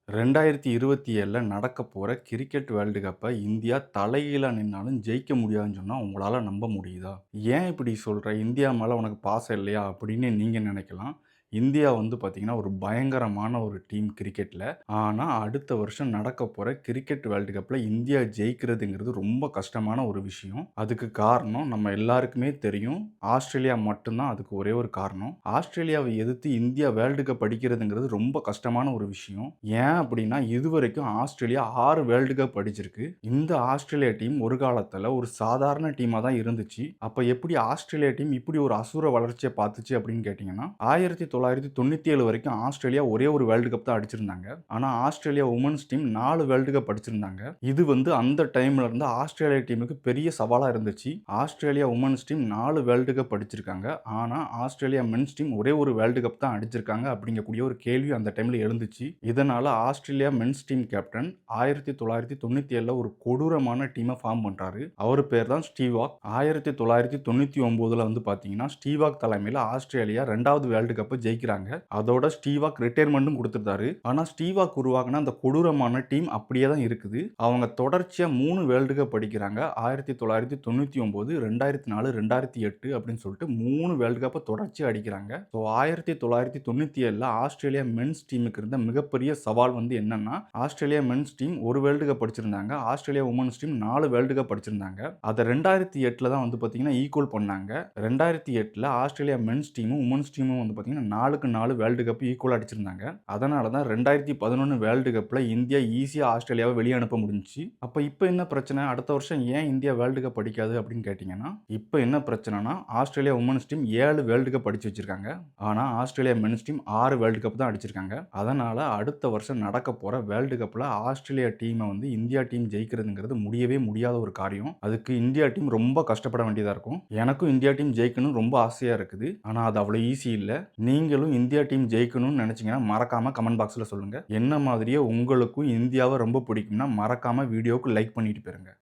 2027ல நடக்கப் போற cricket world கப்ப இந்தியா தலைகீழா நின்னாலும் ஜெயிக்க முடியாதுன்னு சொன்னா உங்களால நம்ப முடியுதா? "ஏன் இப்படி சொல்ற? இந்தியா மேல உனக்கு பாசம் இல்லையா?" அப்படின்னு நீங்க நினைக்கலாம். இந்தியா வந்து பார்த்தீங்கன்னா, ஒரு பயங்கரமான ஒரு டீம் கிரிக்கெட்ல. ஆனா, அடுத்த வருஷம் நடக்கப் போற கிரிக்கெட் வேர்ல்டு கப்ல இந்தியா ஜெயிக்கிறதுங்கிறது ரொம்ப கஷ்டமான ஒரு விஷயம். அதுக்கு காரணம் நம்ம எல்லாருக்குமே தெரியும். ஆஸ்திரேலியா மட்டும் தான் அதுக்கு ஒரே ஒரு காரணம். ஆஸ்திரேலியாவை எதிர்த்து இந்தியா வேர்ல்டு கப் அடிக்கிறதுங்கிறது ரொம்ப கஷ்டமான ஒரு விஷயம். ஏன் அப்படின்னா, இதுவரைக்கும் ஆஸ்திரேலியா 6 வேர்ல்டு கப் அடிச்சிருக்கு. இந்த ஆஸ்திரேலியா டீம் ஒரு காலத்துல ஒரு சாதாரண டீமா தான் இருந்துச்சு. அப்ப எப்படி ஆஸ்திரேலியா டீம் இப்படி ஒரு அசுர வளர்ச்சிய பார்த்துச்சு அப்படின்னு கேட்டீங்கன்னா, 1997 வரைக்கும் ஆஸ்திரேலியா ஒரே ஒரு வேர்ல்டு கப் தான் அடிச்சிருந்தாங்க. ஆனா, Australia women's team 4 world cup அடிச்சிருந்தாங்க. இது வந்து அந்த டைம்ல இருந்து ஆஸ்திரேலியா டீமுக்கு பெரிய சவாலா இருந்துச்சு. Australia women's team 4 world cup அடிச்சிருக்காங்க. ஆனா, ஆஸ்திரேலியா மென்ஸ் டீம் ஒரே ஒரு வேர்ல்டு கப் தான் அடிச்சிருக்காங்க அப்படிங்கக்கூடிய ஒரு கேள்வி அந்த டைம்ல எழுந்துச்சு. இதனால ஆஸ்திரேலியா மென்ஸ் டீம் கேப்டன் 1997ல ஒரு கொடூரமான டீம ஃபார்ம் பண்றாரு. அவரு பேர் தான் ஸ்டீவ் வாக். 1999ல வந்து பார்த்தீங்கன்னா, ஸ்டீவ் வாக் தலைமையில ஆஸ்திரேலியா 2வது வேர்ல்டு கப்ப ஜெயிக்கிறாங்க. அதோட ஸ்டீவ் வாக் ரிட்டயர்மென்ட்டும் குடுத்துட்டாரு. ஆனா, ஸ்டீவ் வாக் உருவாக்குன அந்த கொடூரமான டீம் அப்படியே தான் இருக்குது. அவங்க தொடர்ச்சியா 3 வேர்ல்டு கப் அடிக்கிறாங்க. 1999, 2004, 2008 அப்படின்னு சொல்லிட்டு 3 வேர்ல்டு கப்ப தொடர்ச்சியா அடிக்கிறாங்க. ஸோ 1997ல ஆஸ்திரேலியா மென்ஸ் டீமுக்கு இருந்த மிகப்பெரிய சவால் வந்து என்னன்னா, Australia men's team 1 world cup அடிச்சிருந்தாங்க. Australia women's team 4 world cup அடிச்சிருந்தாங்க. அத 2008ல தான் வந்து பார்த்தீங்கன்னா ஈக்குவல் பண்ணாங்க. 2008ல ஆஸ்திரேலியா மென்ஸ் டீமும், வுமென்ஸ் டீமும் வந்து பார்த்தீங்கன்னா 4க்கு 4 வேர்ல்டு கப் ஈக்குவலா அடிச்சிருந்தாங்க. அதனால தான் 2011 வேர்ல்டு கப்ல இந்தியா ஈஸியா ஆஸ்திரேலியாவ வெளிய அனுப்ப முடிஞ்சுச்சு. இப்ப என்ன பிரச்சனை? அடுத்த வருஷம் ஏன் இந்தியா வேர்ல்டு கப் அடிக்காது அப்படின்னு கேட்டீங்கன்னா, இப்ப என்ன பிரச்சனைனா, Australia women's team 7 world cup அடிச்சு வச்சிருக்காங்க. ஆனா, Australia men's team 6 world cup தான் அடிச்சிருக்காங்க. அதனால அடுத்த வருஷம் நடக்கப் போற வேர்ல்டு கப்ல ஆஸ்திரேலியா டீம வந்து இந்தியா டீம் ஜெயிக்கிறதுங்கிறது முடியவே முடியாத ஒரு காரியம். அதுக்கு இந்தியா டீம் ரொம்ப கஷ்டப்பட வேண்டியதா இருக்கும். எனக்கும் இந்தியா டீம் ஜெயிக்கணும்னு ரொம்ப ஆசையா இருக்குது. ஆனா, அது அவ்வளவு ஈஸி இல்ல. நீங்களும் இந்தியா டீம் ஜெயிக்கணும்னு நினைச்சீங்கன்னா, மறக்காம கமெண்ட் பாக்ஸ்ல சொல்லுங்க. என்ன மாதிரியே உங்களுக்கும் இந்தியாவ ரொம்ப பிடிக்கும்னா, மறக்காம வீடியோவுக்கு லைக் பண்ணிட்டு போயிருங்க.